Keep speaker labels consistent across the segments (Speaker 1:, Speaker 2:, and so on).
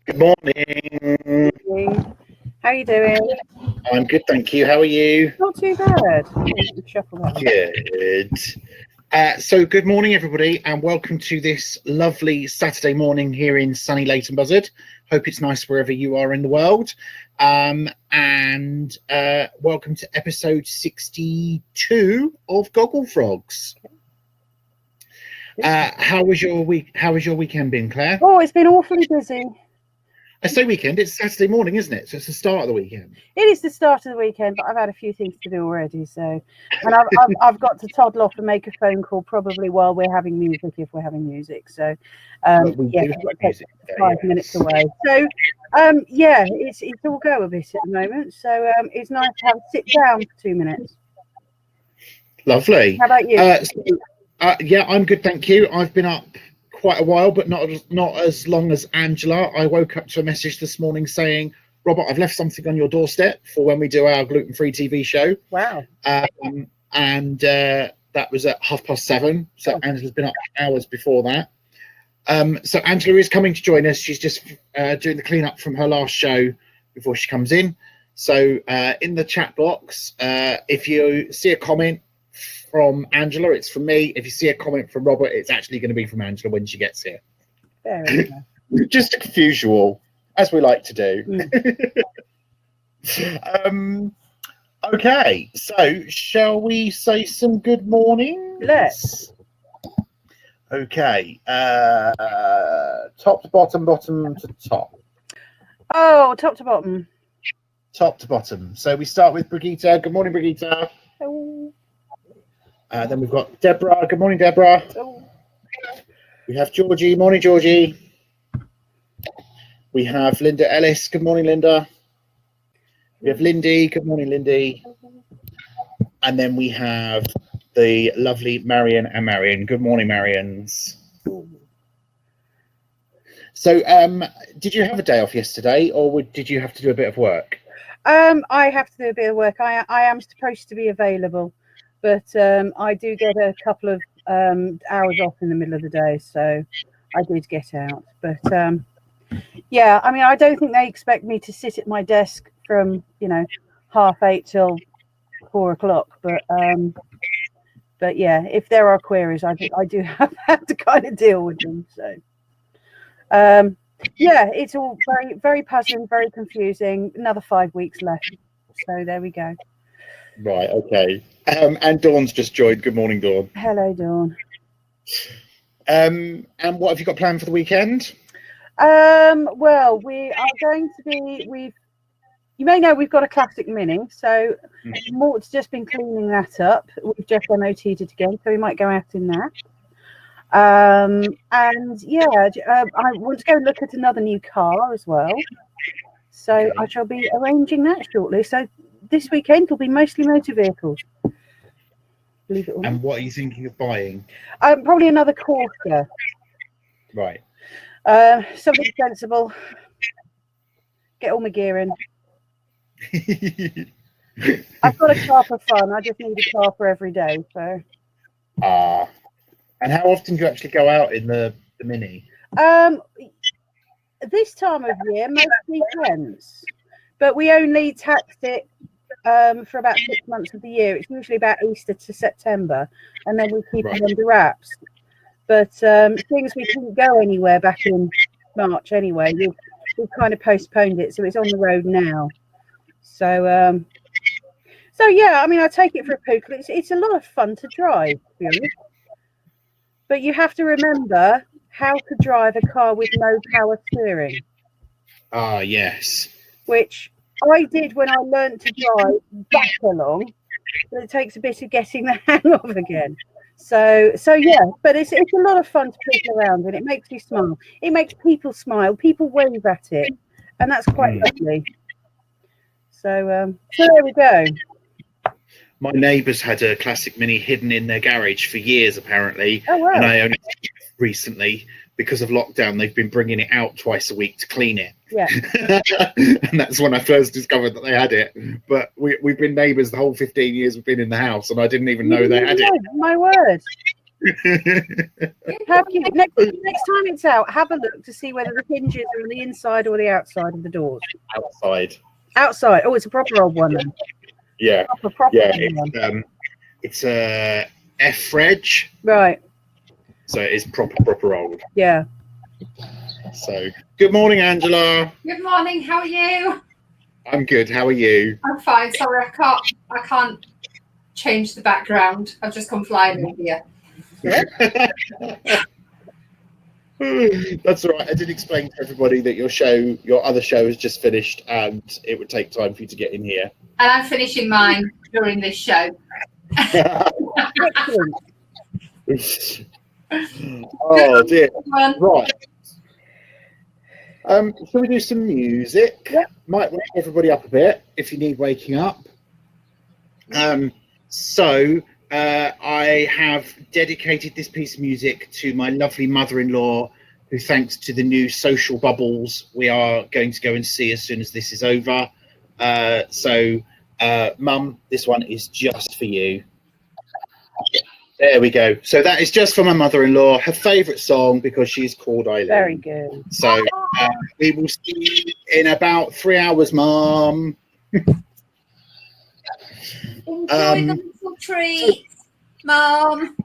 Speaker 1: Good morning.
Speaker 2: How are you doing?
Speaker 1: I'm good, thank you. How are you?
Speaker 2: Not too bad. Shuffle that one.
Speaker 1: Good. So, good morning, everybody, and welcome to this lovely Saturday morning here in sunny Leighton Buzzard. Hope it's nice wherever you are in the world. And welcome to episode 62 of Gogglefrogs. How was your week? How has your weekend been, Claire?
Speaker 2: Oh, it's been awfully busy.
Speaker 1: I say weekend, it's Saturday morning, isn't it? So it's the start of the weekend.
Speaker 2: It is the start of the weekend, but I've had a few things to do already. So, and I've got to toddle off and make a phone call probably while we're having music, if we're having music. So,
Speaker 1: We
Speaker 2: yeah,
Speaker 1: do
Speaker 2: I've got to take
Speaker 1: music,
Speaker 2: 5 minutes away. So, yeah, it's all go a bit at the moment. So, it's nice to have sit down for 2 minutes.
Speaker 1: Lovely.
Speaker 2: How about you?
Speaker 1: Yeah, I'm good, thank you. I've been up quite a while, but not as long as Angela. I woke up to a message this morning saying, Robert, I've left something on your doorstep for when we do our gluten-free TV show.
Speaker 2: Wow.
Speaker 1: And that was at 7:30. So Angela's been up hours before that. So Angela is coming to join us. She's just doing the clean-up from her last show before she comes in. So in the chat box, if you see a comment from Angela, it's from me. If you see a comment from Robert, it's actually going to be from Angela when she gets here.
Speaker 2: Fair enough.
Speaker 1: Just to confuse you all, as we like to do. Okay, so shall we say some good morning?
Speaker 2: Let's.
Speaker 1: Okay, top to bottom, bottom to top.
Speaker 2: Oh, top to bottom.
Speaker 1: Top to bottom. So we start with Brigitte. Good morning, Brigitte.
Speaker 2: Oh.
Speaker 1: Then we've got Deborah. Good morning, Deborah.
Speaker 2: Oh.
Speaker 1: We have Georgie. Morning, Georgie. We have Linda Ellis. Good morning, Linda. We have Lindy. Good morning, Lindy. And then we have the lovely Marion and Marion. Good morning, Marions. So, did you have a day off yesterday, or did you have to do a bit of work?
Speaker 2: I have to do a bit of work. I am supposed to be available, but I do get a couple of hours off in the middle of the day, so I did get out. But yeah, I mean, I don't think they expect me to sit at my desk from 8:30 till 4:00. But yeah, if there are queries, I do have to kind of deal with them. So yeah, it's all very, very puzzling, very confusing. Another 5 weeks left. So there we go.
Speaker 1: Right, okay. And Dawn's just joined. Good morning, Dawn.
Speaker 2: Hello, Dawn.
Speaker 1: And what have you got planned for the weekend?
Speaker 2: Well, we are going to be, you may know we've got a classic mini, so Mort's just been cleaning that up. We've just MOT'd it again, so we might go out in that. And yeah, I want to go look at another new car as well. So okay. I shall be arranging that shortly. So this weekend will be mostly motor vehicles. Believe it or not.
Speaker 1: And what are you thinking of buying?
Speaker 2: Probably another Corsa.
Speaker 1: Right.
Speaker 2: Something sensible. Get all my gear in. I've got a car for fun. I just need a car for every day. So.
Speaker 1: And how often do you actually go out in the Mini?
Speaker 2: This time of year, most weekends. But we only taxed it for about 6 months of the year. It's usually about Easter to September, and then we keep it under wraps. But seeing as we couldn't go anywhere back in March anyway, we've kind of postponed it, so it's on the road now. So yeah, I mean, I take it for a poodle. It's a lot of fun to drive, to be honest. But you have to remember how to drive a car with no power steering.
Speaker 1: Ah, yes.
Speaker 2: Which I did when I learned to drive back along, but it takes a bit of getting the hang of again. So yeah, but it's a lot of fun to piddle around, and it makes you smile. It makes people smile. People wave at it, and that's quite lovely. So there we go.
Speaker 1: My neighbours had a classic Mini hidden in their garage for years, apparently.
Speaker 2: Oh, wow.
Speaker 1: And I only recently, because of lockdown, they've been bringing it out twice a week to clean it.
Speaker 2: Yeah.
Speaker 1: And that's when I first discovered that they had it. But we've been neighbours the whole 15 years we've been in the house, and I didn't even know they had it.
Speaker 2: My word. Have you next time it's out? Have a look to see whether the hinges are on the inside or the outside of the doors.
Speaker 1: Outside.
Speaker 2: Outside. Oh, it's a proper old one then.
Speaker 1: Yeah.
Speaker 2: Proper
Speaker 1: Yeah.
Speaker 2: one.
Speaker 1: It's a F reg.
Speaker 2: Right.
Speaker 1: So it's proper old.
Speaker 2: Yeah.
Speaker 1: So good morning, Angela.
Speaker 3: Good morning. How are you?
Speaker 1: I'm good. How are you?
Speaker 3: I'm fine. Sorry, I can't change the background. I've just come flying in here.
Speaker 1: That's all right. I did explain to everybody that your other show has just finished, and it would take time for you to get in here.
Speaker 3: And I'm finishing mine during this show.
Speaker 1: Oh dear.
Speaker 3: Everyone.
Speaker 1: Right. Shall we do some music?
Speaker 2: Yep.
Speaker 1: Might wake everybody up a bit if you need waking up. I have dedicated this piece of music to my lovely mother-in-law, who, thanks to the new social bubbles, we are going to go and see as soon as this is over. Mum, this one is just for you. There we go. So that is just for my mother-in-law, her favourite song, because she's called Eileen.
Speaker 2: Very good.
Speaker 1: So we will see you in about 3 hours, Mum.
Speaker 3: Enjoy the little treats, Mum.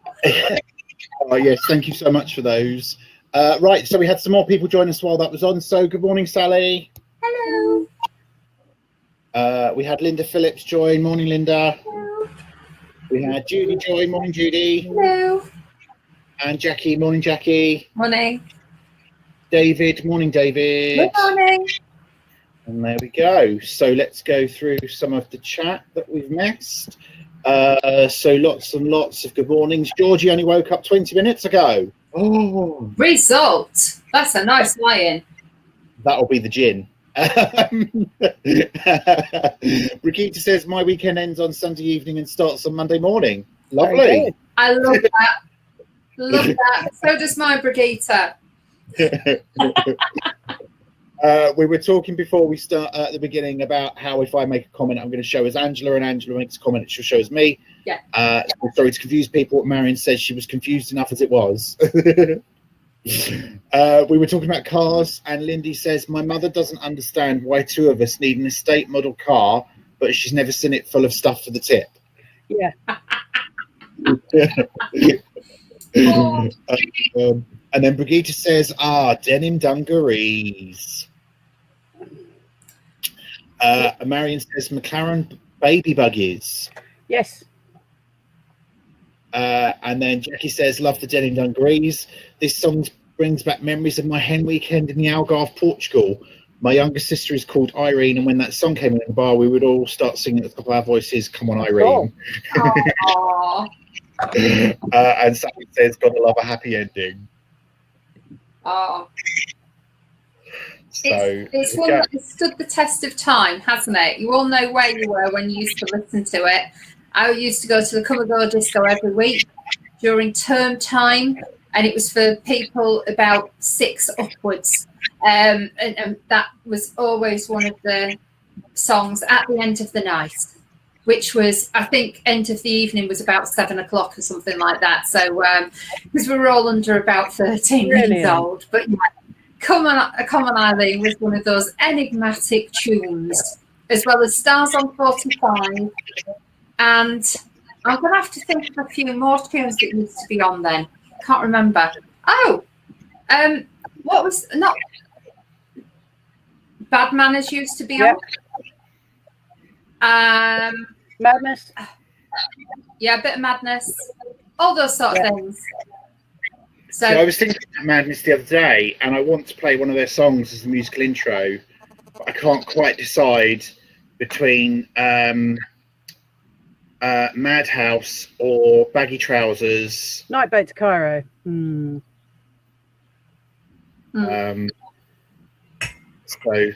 Speaker 1: Oh yes, thank you so much for those. Right, so we had some more people join us while that was on. So good morning, Sally.
Speaker 3: Hello.
Speaker 1: We had Linda Phillips join. Morning, Linda.
Speaker 3: Hello.
Speaker 1: We had Judy join. Morning, Judy.
Speaker 3: Hello.
Speaker 1: And Jackie. Morning, Jackie.
Speaker 3: Morning.
Speaker 1: David. Morning, David.
Speaker 3: Good morning.
Speaker 1: And there we go. So let's go through some of the chat that we've missed. So lots and lots of good mornings. Georgie only woke up 20 minutes ago. Oh,
Speaker 3: Result. That's a nice lie-in.
Speaker 1: that'll be the gin. Brigitte says my weekend ends on Sunday evening and starts on Monday morning. Lovely.
Speaker 3: I love that. Love that. So does my Brigitte.
Speaker 1: We were talking before we start at the beginning about how if I make a comment, I'm going to show as Angela, and Angela makes a comment, she'll show as me.
Speaker 3: Yeah.
Speaker 1: Sorry to confuse people. What Marion says, she was confused enough as it was. We were talking about cars, and Lindy says my mother doesn't understand why two of us need an estate model car, but she's never seen it full of stuff for the tip.
Speaker 2: Yeah.
Speaker 1: And then Brigitte says, denim dungarees. Marion says McLaren baby buggies.
Speaker 2: Yes.
Speaker 1: And then Jackie says, love the denim dungarees. This song brings back memories of my hen weekend in the Algarve, Portugal. My younger sister is called Irene, and when that song came in the bar, we would all start singing at the top of our voices, come on, Irene.
Speaker 3: Aww.
Speaker 1: And Sally says, gotta love a happy ending.
Speaker 3: Oh.
Speaker 1: So
Speaker 3: It's one that has stood the test of time, hasn't it? You all know where you were when you used to listen to it. I used to go to the Come and Go disco every week during term time, and it was for people about 6 upwards. And that was always one of the songs at the end of the night, which was, I think, end of the evening was about 7 o'clock or something like that. So, because we were all under about 13 years old. But yeah, Come on, Eileen was one of those enigmatic tunes, as well as Stars on 45. And I'm going to have to think of a few more tunes that used to be on then. Can't remember. Oh, what was not Bad Manners used to be on.
Speaker 2: Madness.
Speaker 3: Yeah, a bit of Madness. All those sort of things. So
Speaker 1: I was thinking about Madness the other day, and I want to play one of their songs as the musical intro, but I can't quite decide between Madhouse or Baggy Trousers.
Speaker 2: Night Boat to Cairo.
Speaker 1: So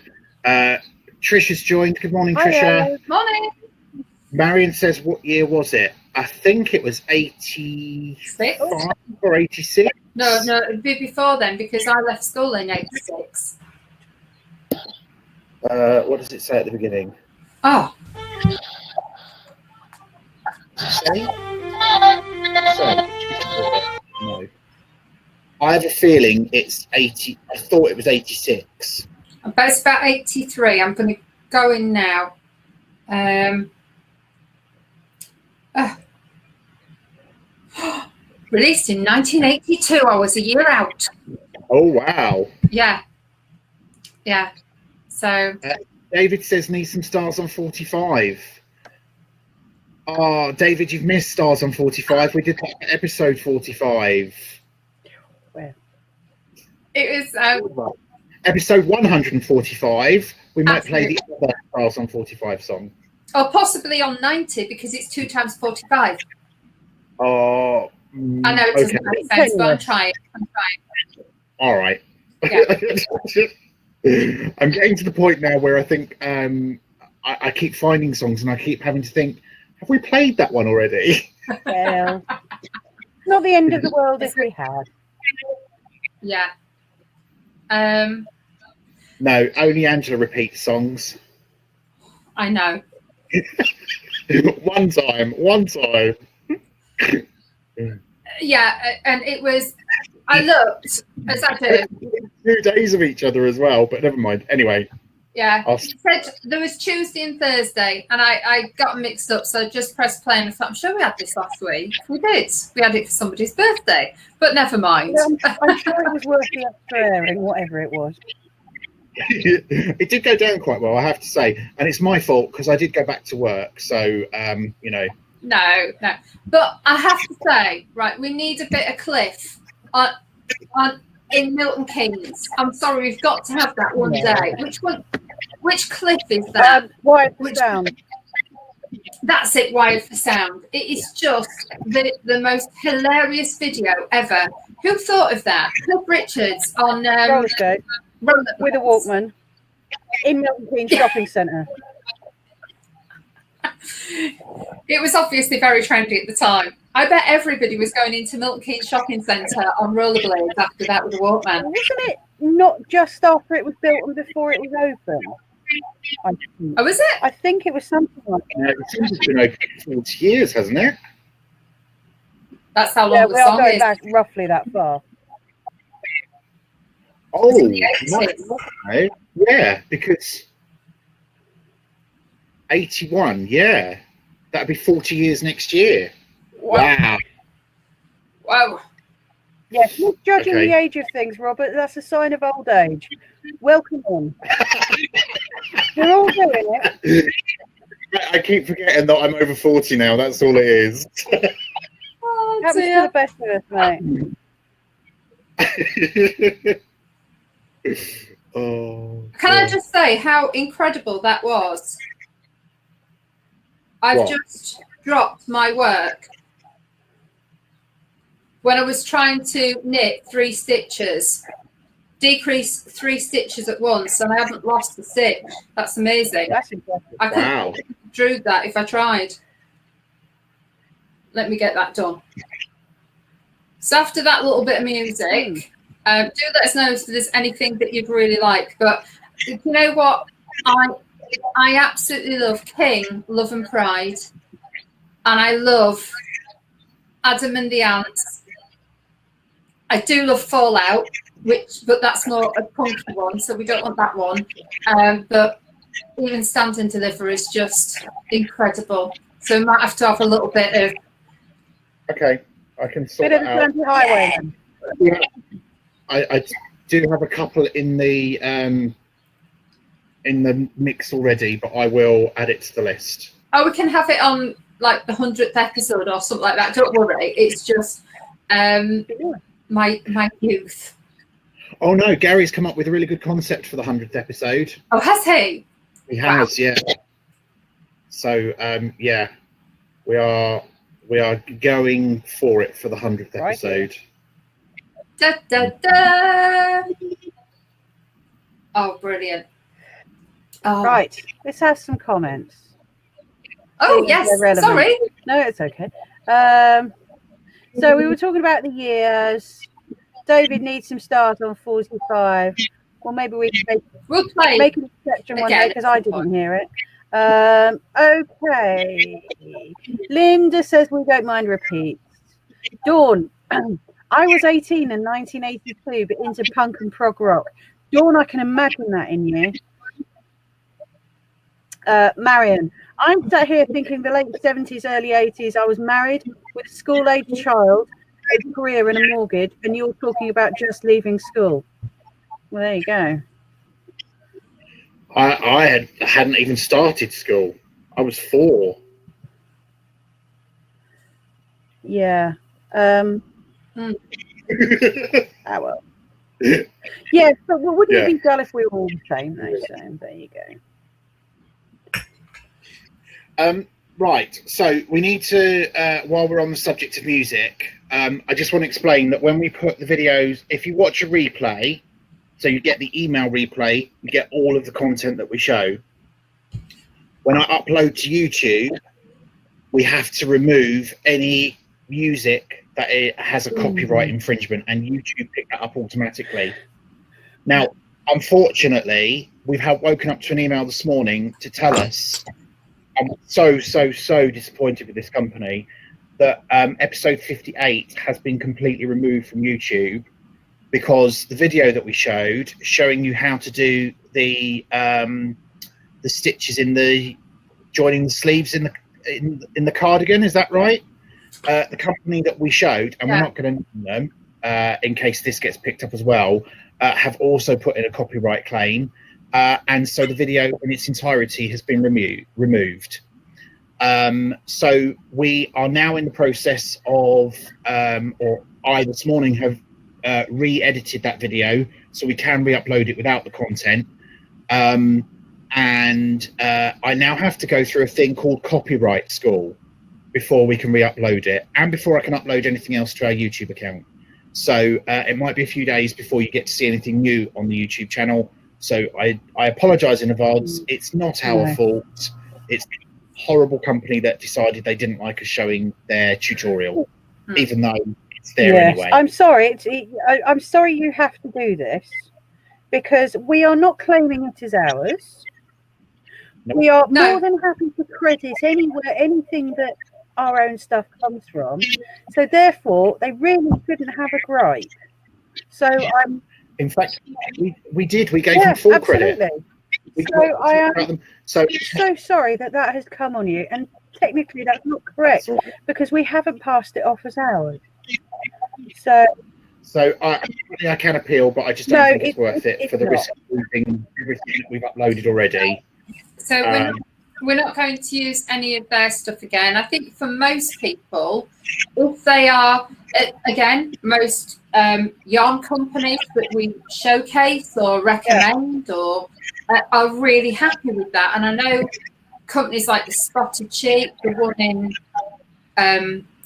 Speaker 1: Trish has joined. Good morning,
Speaker 2: Hi,
Speaker 1: Trisha.
Speaker 3: morning.
Speaker 1: Marion says, what year was it? I think it was 85 or 86.
Speaker 3: No, it'd be before then because I left school in 86.
Speaker 1: What does it say at the beginning?
Speaker 3: Oh.
Speaker 1: Say? No. I have a feeling it's 80. I thought it was 86.
Speaker 3: But it's about 83. I'm going to go in now. Released in 1982. I was a year out.
Speaker 1: Oh, wow.
Speaker 3: Yeah. So
Speaker 1: David says need some stars on 45. Oh, David, you've missed stars on 45. We did that episode 45.
Speaker 2: Where?
Speaker 3: it was
Speaker 1: Episode 145. We might play the
Speaker 3: Absolutely.
Speaker 1: other stars on 45 song.
Speaker 3: or possibly on 90 because it's 2 times 45.
Speaker 1: Oh,
Speaker 3: I know it doesn't
Speaker 1: okay.
Speaker 3: make sense, but I'm trying.
Speaker 1: All right.
Speaker 3: Yeah.
Speaker 1: I'm getting to the point now where I think I keep finding songs and I keep having to think, have we played that one already?
Speaker 2: Well, not the end of the world if we had.
Speaker 3: Yeah.
Speaker 1: No, only Angela repeats songs.
Speaker 3: I know.
Speaker 1: One time.
Speaker 3: Yeah, and it was. I looked as I did.
Speaker 1: 2 days of each other as well, but never mind. Anyway.
Speaker 3: Yeah,
Speaker 1: I'll-
Speaker 3: it said there was Tuesday and Thursday, and I got mixed up, so I just pressed play and I thought, I'm sure we had this last week. We did. We had it for somebody's birthday, but never mind.
Speaker 2: I'm sure it was worth the extra airing, whatever it was.
Speaker 1: It did go down quite well, I have to say, and it's my fault because I did go back to work. So, you know.
Speaker 3: No. But I have to say, right, we need a bit of Cliff in Milton Keynes. I'm sorry, we've got to have that one day. Which Cliff is that?
Speaker 2: Wired for Sound.
Speaker 3: That's it, Wired for Sound. It is just the most hilarious video ever. Who thought of that? Cliff Richards on
Speaker 2: Roller skate with a
Speaker 3: rollerblades.
Speaker 2: Walkman in Milton Keynes Shopping Centre.
Speaker 3: It was obviously very trendy at the time. I bet everybody was going into Milton Keynes Shopping Centre on rollerblades after that with a Walkman.
Speaker 2: Wasn't it not just after it was built and before it was open?
Speaker 3: Oh, was it?
Speaker 2: I think it was something like that.
Speaker 1: It seems it's been open for 40 years, hasn't it?
Speaker 3: That's how long
Speaker 2: Yeah,
Speaker 3: the
Speaker 2: we are
Speaker 3: song
Speaker 2: going
Speaker 3: is.
Speaker 2: back roughly that far.
Speaker 1: Oh,
Speaker 3: It's in the 80s.
Speaker 1: right. Yeah, because 81, yeah. That'd be 40 years next year. Wow.
Speaker 3: Wow.
Speaker 2: Yes, not judging
Speaker 1: Okay.
Speaker 2: the age of things, Robert. That's a sign of old age. Welcome in. We're all doing it.
Speaker 1: I keep forgetting that I'm over 40 now. That's all it is.
Speaker 3: Oh,
Speaker 2: That was for the best of us, mate.
Speaker 1: Oh,
Speaker 3: Can I
Speaker 1: God.
Speaker 3: just say how incredible that was? I've
Speaker 1: What?
Speaker 3: just dropped my work when I was trying to knit 3 stitches, decrease 3 stitches at once, and I haven't lost a stitch. That's amazing.
Speaker 2: That's impressive.
Speaker 3: I couldn't
Speaker 1: Wow.
Speaker 3: drew that if I tried. Let me get that done. So after that little bit of music, do let us know if there's anything that you'd really like. But you know what? I absolutely love King, Love and Pride. And I love Adam and the Ants. I do love Fallout, but that's more a punky one, so we don't want that one. But even Stand and Deliver is just incredible. So we might have to have a little bit of
Speaker 1: Okay, I can sort
Speaker 2: Bit of
Speaker 1: that
Speaker 2: a
Speaker 1: out.
Speaker 2: Twenty highway. Then.
Speaker 1: Yeah. I do have a couple in the mix already, but I will add it to the list.
Speaker 3: we can have it on like the 100th episode or something like that. Don't worry. It's just my youth.
Speaker 1: Oh no, Gary's come up with a really good concept for the 100th episode.
Speaker 3: Oh, has he?
Speaker 1: He has, yeah. So yeah, we are going for it for the 100th
Speaker 2: Right.
Speaker 1: episode.
Speaker 3: Da, da, da. Oh, brilliant. Oh.
Speaker 2: Right, let's have some comments.
Speaker 3: Oh,
Speaker 2: These
Speaker 3: yes.
Speaker 2: are relevant.
Speaker 3: Sorry.
Speaker 2: No, it's okay. So we were talking about the years. David needs some stars on 45. Well, maybe we can
Speaker 3: We'll play.
Speaker 2: make an exception one day
Speaker 3: Again,
Speaker 2: because I didn't hear it. Okay. Linda says we don't mind repeats. Dawn, I was 18 in 1982, but into punk and prog rock. Dawn, I can imagine that in you. Marion, I'm sat here thinking the late 70s, early 80s, I was married with a school-age child, a career and a mortgage, and you're talking about just leaving school. Well, there you go.
Speaker 1: I hadn't even started school. I was 4.
Speaker 2: Yeah. Oh, well. Yeah, but wouldn't it be dull if we were all the same, though? So there you go.
Speaker 1: Right, so we need to, while we're on the subject of music, I just want to explain that when we put the videos, if you watch a replay, so you get the email replay, you get all of the content that we show. When I upload to YouTube, we have to remove any music that it has a copyright infringement, and YouTube pick that up automatically. Now, unfortunately, we've woken up to an email this morning to tell us, I'm so disappointed with this company, that episode 58 has been completely removed from YouTube, because the video that we showed showing you how to do the stitches in the joining the sleeves in the cardigan, is that right? The company that we showed, and we're not going to name them in case this gets picked up as well, have also put in a copyright claim, and so the video in its entirety has been removed. So we are now in the process of, or I this morning have re-edited that video so we can re-upload it without the content, and I now have to go through a thing called Copyright School before we can re-upload it, and before I can upload anything else to our YouTube account. So it might be a few days before you get to see anything new on the YouTube channel, so I apologize in advance. It's not our fault. It's a horrible company that decided they didn't like us showing their tutorial, even though it's there anyway.
Speaker 2: I'm sorry. I'm sorry you have to do this, because we are not claiming it as ours. Nope. We are more than happy to credit anything that our own stuff comes from. So therefore, they really shouldn't have a gripe. So
Speaker 1: in fact, we did. We gave them full credit.
Speaker 2: So I am so sorry that has come on you, and technically that's not correct, because we haven't passed it off as ours. So
Speaker 1: I can appeal, but I just don't think it's worth it for the risk of losing everything that we've uploaded already.
Speaker 3: So we're not going to use any of their stuff again. I think for most people, if they are, again, most yarn companies that we showcase or recommend or are really happy with that. And I know companies like the Spotted Sheep, the one in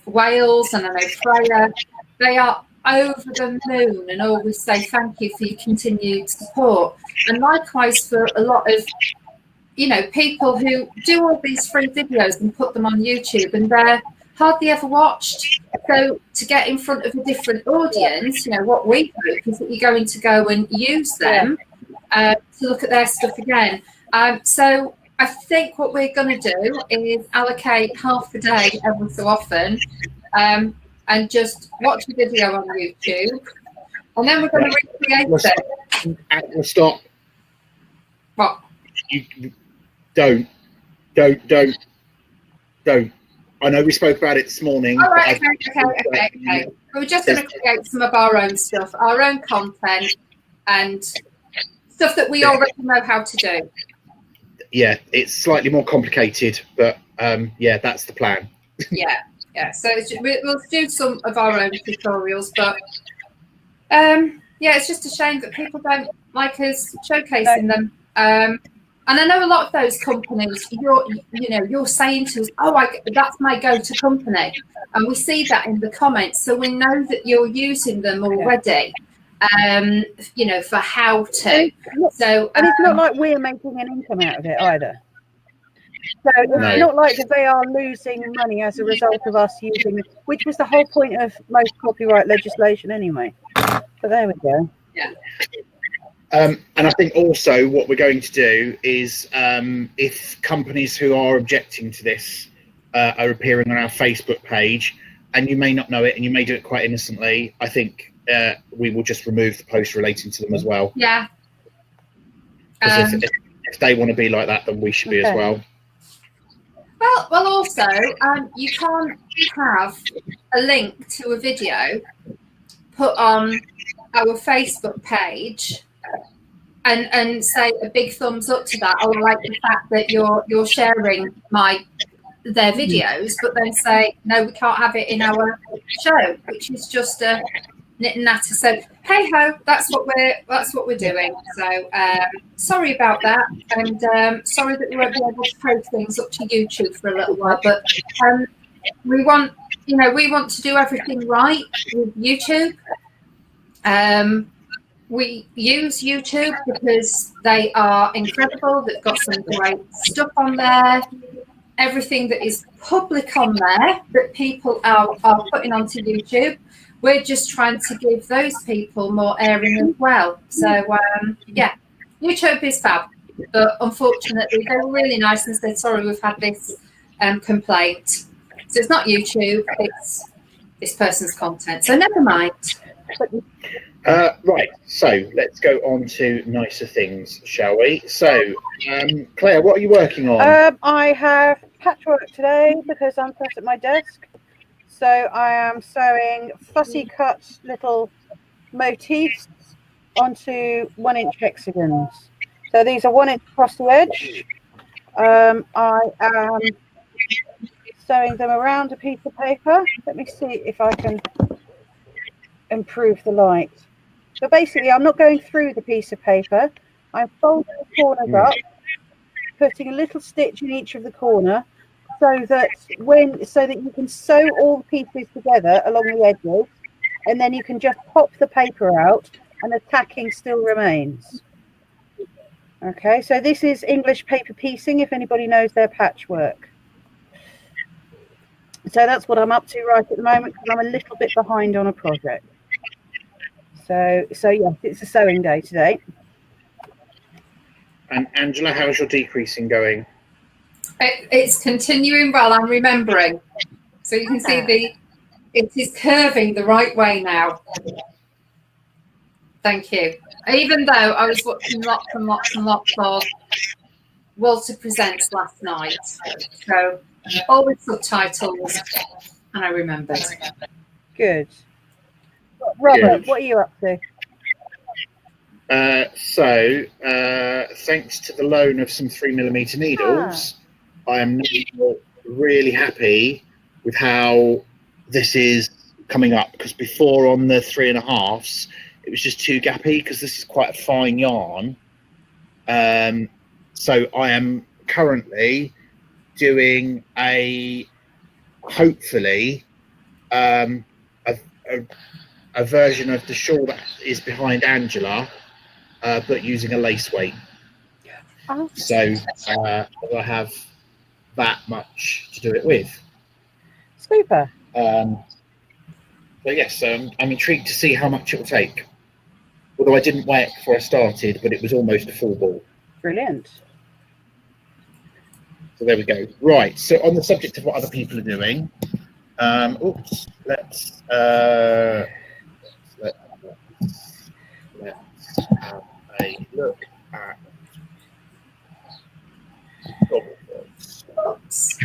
Speaker 3: Wales, and I know Freya, they are over the moon and always say thank you for your continued support. And likewise for a lot of people who do all these free videos and put them on YouTube, and they're hardly ever watched. So to get in front of a different audience, what we hope is that you're going to go and use them to look at their stuff again. So I think what we're going to do is allocate half a day every so often, and just watch the video on YouTube, and then we're going to recreate it.
Speaker 1: Stop.
Speaker 3: What?
Speaker 1: Don't. I know we spoke about it this morning.
Speaker 3: All right, okay. We're just going to create some of our own stuff, our own content, and stuff that we already know how to do.
Speaker 1: Yeah, it's slightly more complicated, but that's the plan.
Speaker 3: Yeah. So we'll do some of our own tutorials, but it's just a shame that people don't like us showcasing them. And I know a lot of those companies, you're saying to us, that's my go-to company. And we see that in the comments. So we know that you're using them already, for how to. So,
Speaker 2: and it's not like we're making an income out of it either. So it's not like they are losing money as a result of us using it, which was the whole point of most copyright legislation anyway. But there we go.
Speaker 3: Yeah.
Speaker 1: And I think also what we're going to do is, if companies who are objecting to this are appearing on our Facebook page, and you may not know it, and you may do it quite innocently, I think we will just remove the post relating to them as well.
Speaker 3: Yeah.
Speaker 1: Because if they want to be like that, then we should be as well.
Speaker 3: Well, also, you can't have a link to a video put on our Facebook page and say a big thumbs up to that. I like the fact that you're sharing their videos, but then say no, we can't have it in our show, which is just a knit and natter. So hey ho, that's what we're doing. So sorry about that, and sorry that we won't be able to post things up to YouTube for a little while. But we want to do everything right with YouTube. We use YouTube because they are incredible. They've got some great stuff on there. Everything that is public on there that people are putting onto YouTube, we're just trying to give those people more airing as well. So yeah, YouTube is fab, but unfortunately they were really nice and said sorry, we've had this complaint. So it's not YouTube, it's this person's content. So never mind.
Speaker 1: Right, so let's go on to nicer things, shall we? So, Claire, what are you working on?
Speaker 2: I have patchwork today because I'm sat at my desk. So I am sewing fussy cut little motifs onto 1-inch hexagons. So these are 1 inch across the edge. I am sewing them around a piece of paper. Let me see if I can improve the light. So basically, I'm not going through the piece of paper. I'm folding the corners up, putting a little stitch in each of the corner, so that you can sew all the pieces together along the edges, and then you can just pop the paper out, and the tacking still remains. Okay, so this is English paper piecing. If anybody knows their patchwork. So that's what I'm up to right at the moment because I'm a little bit behind on a project. So yeah, it's a sewing day today.
Speaker 1: And Angela, how's your decreasing going?
Speaker 3: It's continuing well. I'm remembering. So you can see it is curving the right way now. Thank you. Even though I was watching lots and lots and lots of Walter Presents last night. So all with subtitles, and I remembered.
Speaker 2: Good. Robert,
Speaker 1: Good.
Speaker 2: what are you up to?
Speaker 1: Thanks to the loan of some 3mm needles, I am now really happy with how this is coming up, because before on the 3.5s it was just too gappy because this is quite a fine yarn. So I am currently doing hopefully a version of the shawl that is behind Angela, but using a lace weight.
Speaker 2: Oh.
Speaker 1: So I have that much to do it with.
Speaker 2: Super.
Speaker 1: So yes, I'm intrigued to see how much it will take. Although I didn't weigh it before I started, but it was almost a full ball.
Speaker 2: Brilliant.
Speaker 1: So there we go. Right. So on the subject of what other people are doing, let's have a look at Gogglefrogs.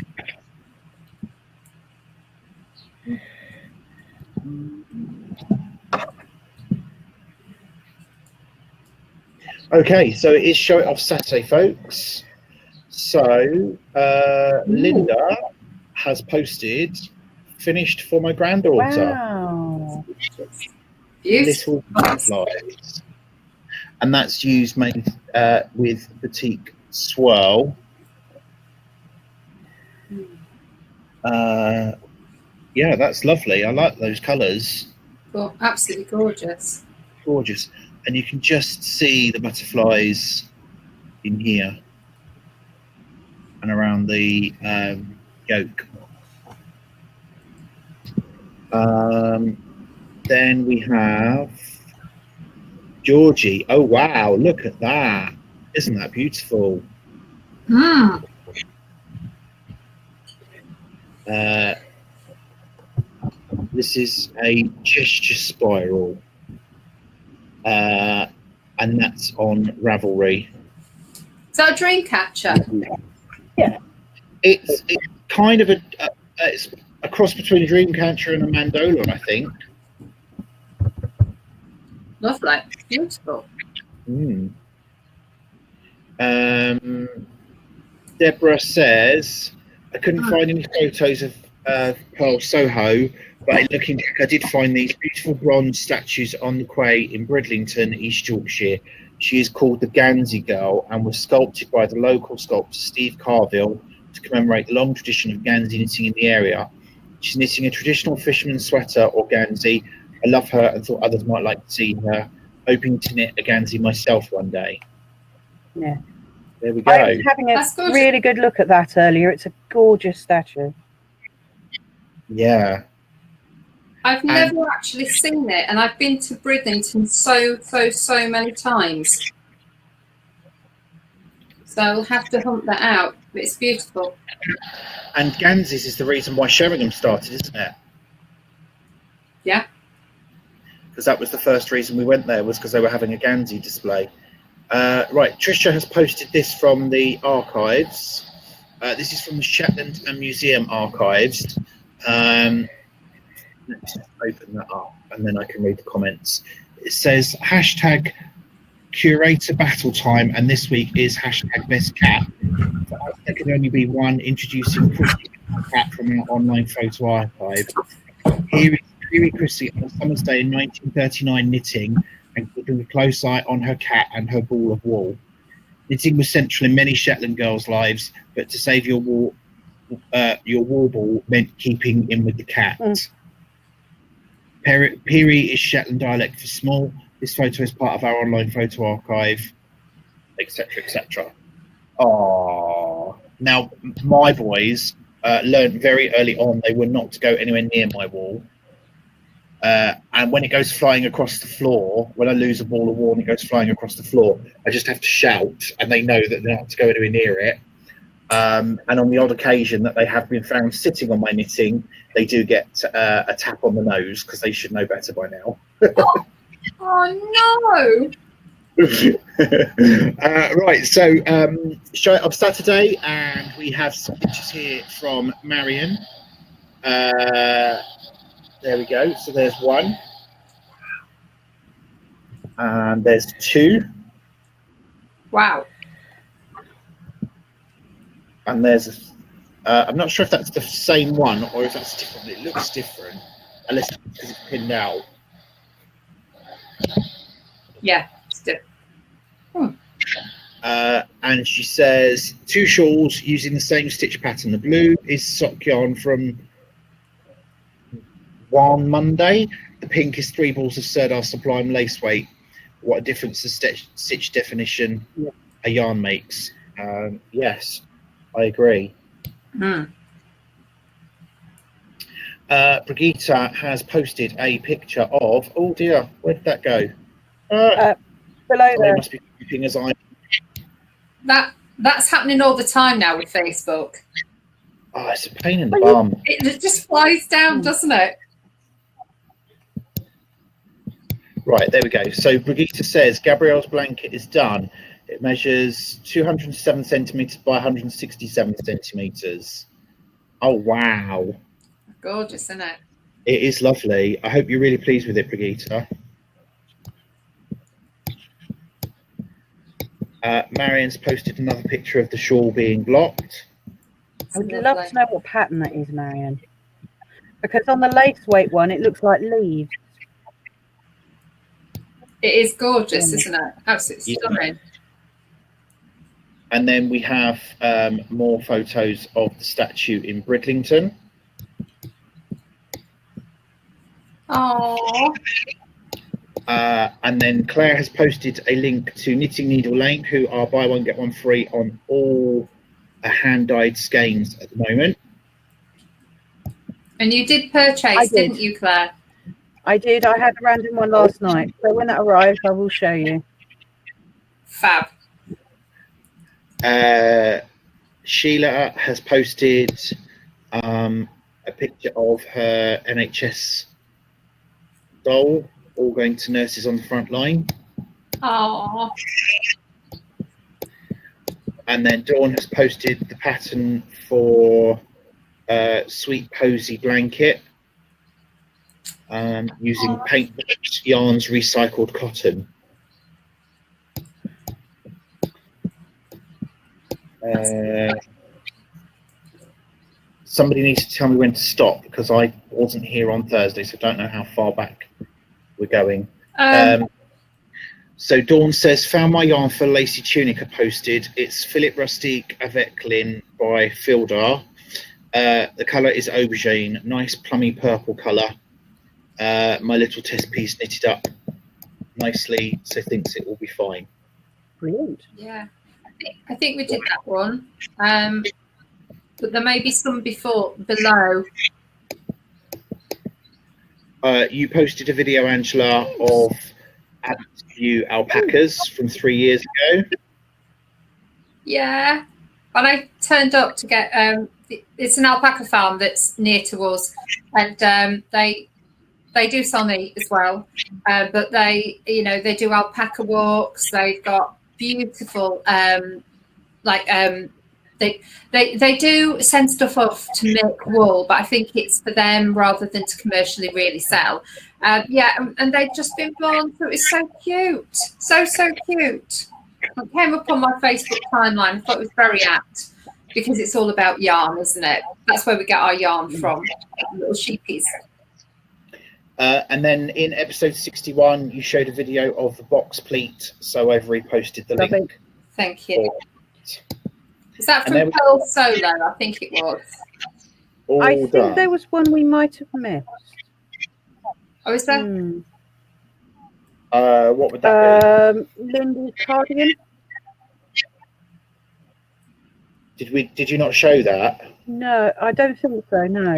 Speaker 1: Okay, so it is Show It Off Saturday, folks. So Linda has posted finished for my granddaughter.
Speaker 2: Wow.
Speaker 1: Little butterflies. And that's used made with Batik Swirl. Yeah, that's lovely. I like those colours.
Speaker 3: Well, absolutely gorgeous.
Speaker 1: Gorgeous. And you can just see the butterflies in here and around the yoke. Then we have Georgie. Oh wow, look at that. Isn't that beautiful? This is a gesture spiral, and that's on Ravelry.
Speaker 3: Is that a dream catcher?
Speaker 2: Yeah.
Speaker 1: It's kind of it's a cross between a dreamcatcher and a mandolin, I think.
Speaker 3: Lovely. Beautiful.
Speaker 1: Deborah says, I couldn't find any photos of Pearl Soho, but looking back, I did find these beautiful bronze statues on the quay in Bridlington, East Yorkshire. She is called the Gansey Girl and was sculpted by the local sculptor Steve Carville to commemorate the long tradition of Gansey knitting in the area. She's knitting a traditional fisherman's sweater or Gansey. I love her and thought others might like to see her. Hoping to knit a Gansey myself one day.
Speaker 2: Yeah.
Speaker 1: There we go.
Speaker 2: I was having a really good look at that earlier. It's a gorgeous statue.
Speaker 1: Yeah.
Speaker 3: I've never actually seen it, and I've been to Bridlington so many times. So I'll have to hunt that out. But it's beautiful.
Speaker 1: And Ganses is the reason why Sheringham started, isn't it?
Speaker 3: Yeah.
Speaker 1: Because that was the first reason we went there, was because they were having a Gansey display. Right, Trisha has posted this from the archives. This is from the Shetland and Museum archives. Let's just open that up and then I can read the comments. It says hashtag curator battle time, and this week is hashtag best cat. There can only be one, introducing Chrissy Cat from our online photo archive. Here is Chrissy on a summer's day in 1939 knitting and keeping a close eye on her cat and her ball of wool. Knitting was central in many Shetland girls' lives, but to save your wool ball meant keeping in with the cat. Piri is Shetland dialect for small. This photo is part of our online photo archive, etc., etc. Oh, now my boys learned very early on they were not to go anywhere near my wall. And when it goes flying across the floor, when I lose a ball of wool and it goes flying across the floor, I just have to shout, and they know that they're not to go anywhere near it. And on the odd occasion that they have been found sitting on my knitting, they do get a tap on the nose because they should know better by now.
Speaker 3: Oh no!
Speaker 1: Right, so show it up Saturday, and we have some pictures here from Marion. There we go. So there's one, and there's two.
Speaker 3: Wow.
Speaker 1: And there's I'm not sure if that's the same one or if that's different. It looks different, unless it's because it's pinned out.
Speaker 3: Yeah, it's different.
Speaker 1: And she says 2 shawls using the same stitch pattern. The blue is sock yarn from One Monday. The pink is 3 balls of Serdar Sublime lace weight. What a difference the stitch definition a yarn makes. Yes, I agree. Brigitte has posted a picture of, oh dear, where did that go?
Speaker 2: Below there.
Speaker 1: Must be keeping as I.
Speaker 3: That's happening all the time now with Facebook.
Speaker 1: Oh, it's a pain in the bum.
Speaker 3: It just flies down, doesn't it?
Speaker 1: Right, there we go. So Brigitte says Gabrielle's blanket is done. It measures 207 centimeters by 167 centimeters. Oh wow!
Speaker 3: Gorgeous, isn't it?
Speaker 1: It is lovely. I hope you're really pleased with it, Brigitte. Marion's posted another picture of the shawl being blocked.
Speaker 2: I would love to know what pattern that is, Marion. Because on the lace weight one, it looks like leaves.
Speaker 3: It is gorgeous, isn't it? Absolutely stunning.
Speaker 1: And then we have more photos of the statue in Bridlington.
Speaker 3: Oh.
Speaker 1: And then Claire has posted a link to Knitting Needle Lane, who are buy one get one free on all hand-dyed skeins at the moment.
Speaker 3: And you did purchase, didn't you, Claire?
Speaker 2: I did. I had a random one last night. So when that arrives, I will show you.
Speaker 3: Fab.
Speaker 1: Sheila has posted a picture of her NHS doll, all going to nurses on the front line.
Speaker 3: Oh.
Speaker 1: And then Dawn has posted the pattern for Sweet Posy blanket using paint yarns, recycled cotton. Somebody needs to tell me when to stop because I wasn't here on Thursday, so I don't know how far back we're going. So Dawn says, found my yarn for Lacy Tunica posted. It's Philip Rustique avec Lynn by Fildar. The colour is aubergine, nice plummy purple colour. My little test piece knitted up nicely, so thinks it will be fine.
Speaker 2: Brilliant.
Speaker 3: Yeah, I think we did that one. But there may be some below.
Speaker 1: You posted a video, Angela, of Adam's View alpacas from 3 years ago.
Speaker 3: Yeah, and I turned up to get it's an alpaca farm that's near to us, and they do sell meat as well, but they do alpaca walks. They've got beautiful they do send stuff off to make wool, but I think it's for them rather than to commercially really sell. Yeah, and they've just been born, so it's so cute, so cute. It came up on my Facebook timeline. I thought it was very apt because it's all about yarn, isn't it? That's where we get our yarn from, little sheepies.
Speaker 1: And then in episode 61, you showed a video of the box pleat, so I've reposted the link.
Speaker 3: Thank you. Is that from Pearl Solo? I think it was.
Speaker 2: I think there was one we might have missed.
Speaker 3: Oh, is there?
Speaker 1: What would that
Speaker 2: be? Linda's cardigan.
Speaker 1: Did you not show that?
Speaker 2: No, I don't think so. No,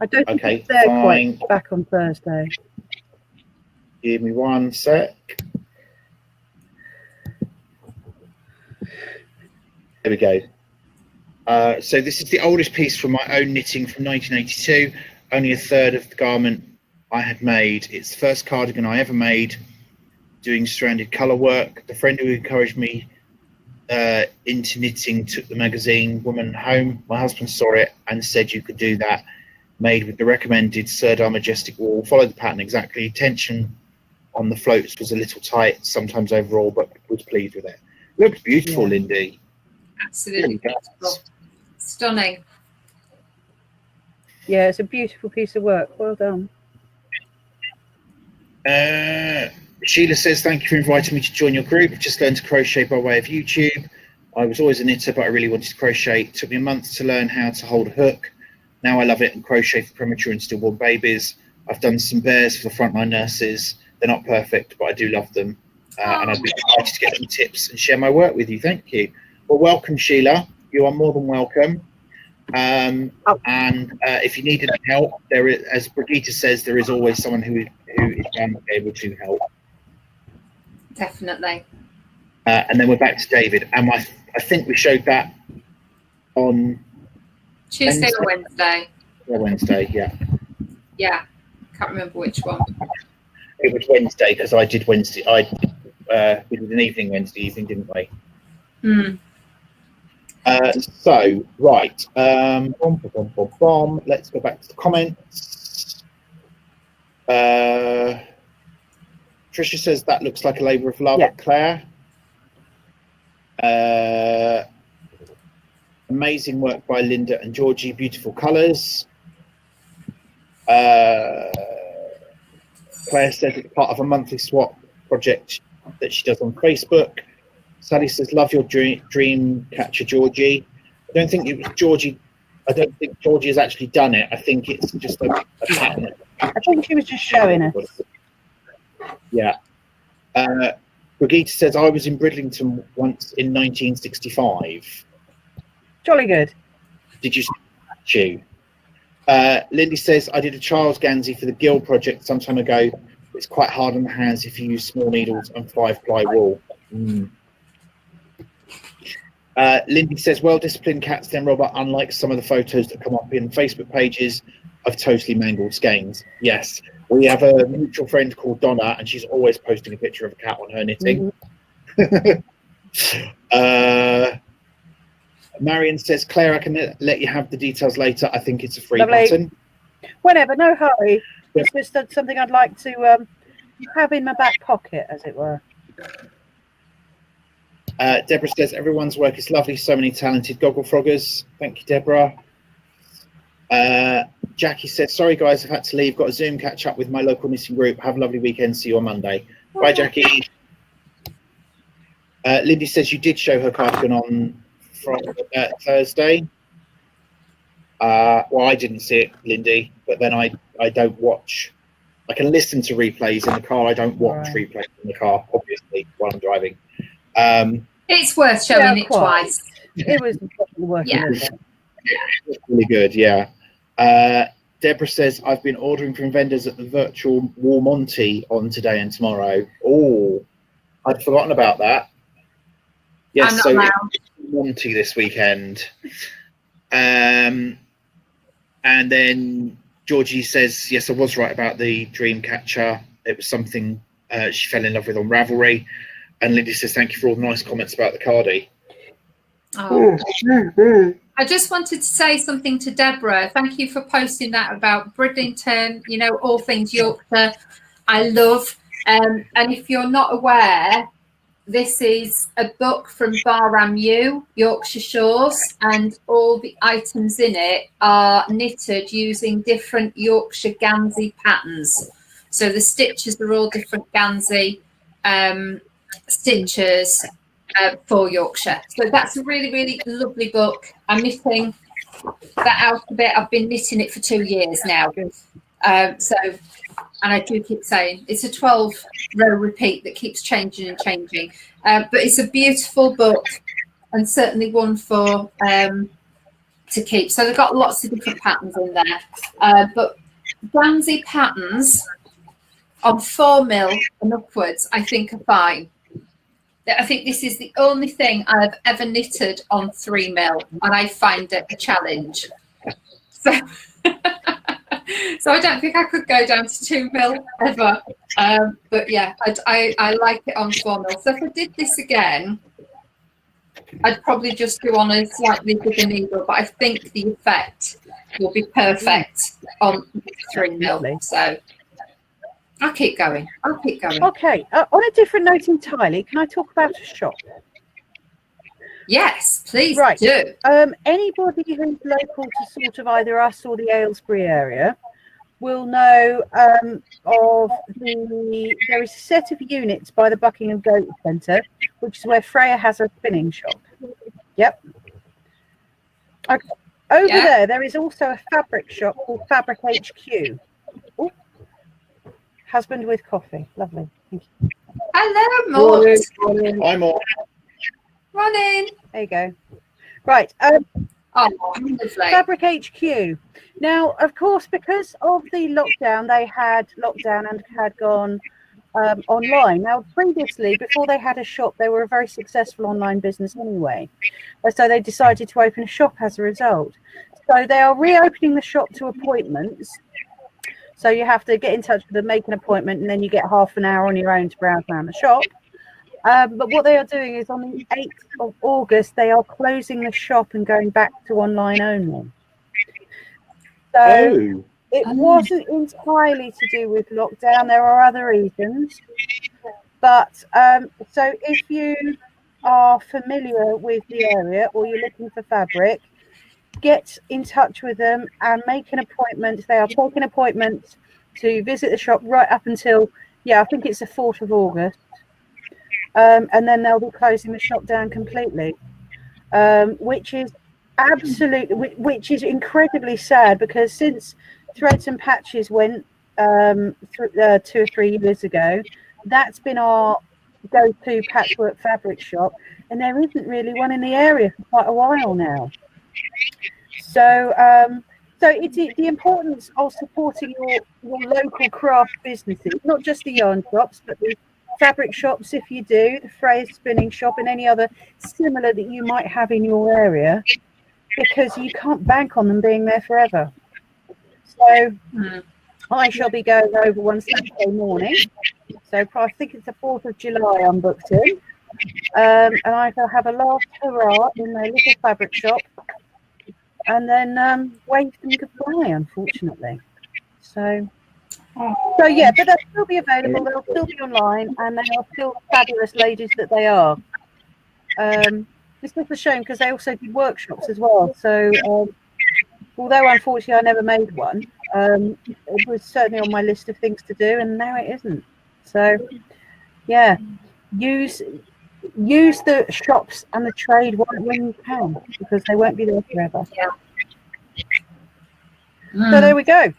Speaker 2: I don't think it's there quite back on Thursday.
Speaker 1: Give me one sec. There we go. So this is the oldest piece from my own knitting from 1982. Only a third of the garment I had made. It's the first cardigan I ever made doing stranded colour work. The friend who encouraged me into knitting took the magazine Woman home. My husband saw it and said you could do that. Made with the recommended Serdar Majestic wool. Followed the pattern exactly. Tension on the floats was a little tight sometimes overall, but was pleased with it. Looks beautiful, yeah. Lindy.
Speaker 3: Absolutely beautiful. Stunning.
Speaker 2: Yeah, it's a beautiful piece of work. Well done.
Speaker 1: Sheila says, thank you for inviting me to join your group. I've just learned to crochet by way of YouTube. I was always a knitter, but I really wanted to crochet. It took me a month to learn how to hold a hook. Now I love it and crochet for premature and stillborn babies. I've done some bears for the frontline nurses. They're not perfect, but I do love them. And I'd be excited to get some tips and share my work with you. Thank you. Well, welcome, Sheila. You are more than welcome. And if you need any help, there is, as Brigitte says, there is always someone who is able to help.
Speaker 3: Definitely.
Speaker 1: And then we're back to David. And I think we showed that on
Speaker 3: Tuesday or Wednesday.
Speaker 1: Or Wednesday, yeah.
Speaker 3: Yeah, can't remember which one.
Speaker 1: It was Wednesday because I did Wednesday. We did an evening Wednesday evening, didn't we? So right, let's go back to the comments. Tricia says that looks like a labour of love, yeah. Claire. Amazing work by Linda and Georgie, beautiful colours. Claire says it's part of a monthly swap project that she does on Facebook. Sally says, love your dream catcher, Georgie. I don't think it was Georgie. I don't think Georgie has actually done it. I think it's just a pattern.
Speaker 2: I think she was just showing us.
Speaker 1: Yeah. Brigitte says, I was in Bridlington once in 1965.
Speaker 2: Jolly good.
Speaker 1: Did you see Lindy says, I did a child's Gansey for the Guild project some time ago. It's quite hard on the hands if you use small needles and 5-ply wool. Lindy says, well-disciplined cats then, Robert, unlike some of the photos that come up in Facebook pages of totally mangled skeins. Yes, we have a mutual friend called Donna, and she's always posting a picture of a cat on her knitting. Marion says, Claire, I can let you have the details later. I think it's a free button.
Speaker 2: Whenever, no hurry. It's just something I'd like to have in my back pocket, as it were.
Speaker 1: Deborah says, everyone's work is lovely. So many talented Gogglefroggers. Thank you, Deborah. Jackie says, sorry, guys, I've had to leave. Got a Zoom catch up with my local knitting group. Have a lovely weekend. See you on Monday. Bye, Jackie. Lindy says, you did show her cardigan on Thursday. Well, I didn't see it, Lindy, but then I don't watch. I can listen to replays in the car. I don't watch replays in the car, obviously, while I'm driving.
Speaker 3: It's worth showing it twice.
Speaker 2: It was worth it.
Speaker 1: Really good, yeah. Deborah says, I've been ordering from vendors at the virtual War Monty on today and tomorrow. Oh, I'd forgotten about that. Yes, so Monty this weekend. And then Georgie says, yes, I was right about the Dreamcatcher. It was something she fell in love with on Ravelry. And Lindy says, thank you for all the nice comments about the cardie.
Speaker 3: Oh. I just wanted to say something to Deborah. Thank you for posting that about Bridlington, you know, all things Yorkshire. I love. And if you're not aware, this is a book from Barham Yorkshire Shores, and all the items in it are knitted using different Yorkshire Gansey patterns. So the stitches are all different Gansey stitches for Yorkshire. So that's a really, really lovely book. I'm knitting that out a bit. I've been knitting it for 2 years now. And I do keep saying it's a 12-row repeat that keeps changing and changing. But it's a beautiful book, and certainly one for to keep. So they've got lots of different patterns in there. But Gansey patterns on 4mm and upwards, I think, are fine. I think this is the only thing I've ever knitted on 3mm, and I find it a challenge. So, so I don't think I could go down to 2mm ever. But yeah, I like it on 4mm. So if I did this again, I'd probably just go on a slightly bigger needle, but I think the effect will be perfect on 3mm. So I'll keep going.
Speaker 2: Okay, on a different note entirely, can I talk about a shop?
Speaker 3: Yes, please do.
Speaker 2: Anybody who's local to sort of either us or the Aylesbury area will know of there is a set of units by the Buckingham Goat Centre, which is where Freya has her spinning shop. Yep. Okay. Over there is also a fabric shop called Fabric HQ. Ooh. Husband with coffee. Lovely. Thank you.
Speaker 3: Hello, Mort.
Speaker 1: Hi, Mort.
Speaker 3: Running.
Speaker 2: There you go. Right.
Speaker 3: Lovely.
Speaker 2: Fabric HQ. Now, of course, because of the lockdown, they had lockdown and had gone online. Now, previously, before they had a shop, they were a very successful online business anyway. So they decided to open a shop as a result. So they are reopening the shop to appointments. So you have to get in touch with them, make an appointment, and then you get half an hour on your own to browse around the shop. But what they are doing is on the 8th of August, they are closing the shop and going back to online only. So it wasn't entirely to do with lockdown. There are other reasons. But so if you are familiar with the area or you're looking for fabric, get in touch with them and make an appointment. They are taking appointments to visit the shop right up until, I think it's the 4th of August. And then they'll be closing the shop down completely, which is incredibly sad, because since Threads and Patches went 2 or 3 years ago, that's been our go-to patchwork fabric shop, and there isn't really one in the area for quite a while now. So, it's the importance of supporting your local craft businesses, not just the yarn shops, but the fabric shops, if you do, the Freya spinning shop and any other similar that you might have in your area, because you can't bank on them being there forever. So I shall be going over one Saturday morning. So I think it's the 4th of July I'm booked in. And I shall have a last hurrah in their little fabric shop and then wave them goodbye, unfortunately. So yeah, but they'll still be available, they'll still be online, and they are still the fabulous ladies that they are. It's just a shame because they also do workshops as well. So although unfortunately I never made one, it was certainly on my list of things to do, and now it isn't. So yeah, use the shops and the trade when you can, because they won't be there forever. So there we go.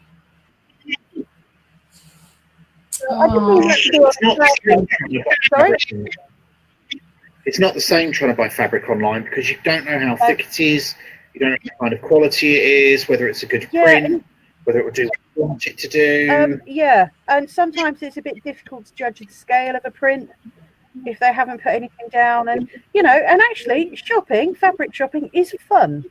Speaker 1: It's not the same trying to buy fabric online because you don't know how thick it is, you don't know what kind of quality it is, whether it's a good print, whether it will do what you want it to do.
Speaker 2: Yeah, and sometimes it's a bit difficult to judge the scale of a print if they haven't put anything down. And and actually fabric shopping is fun.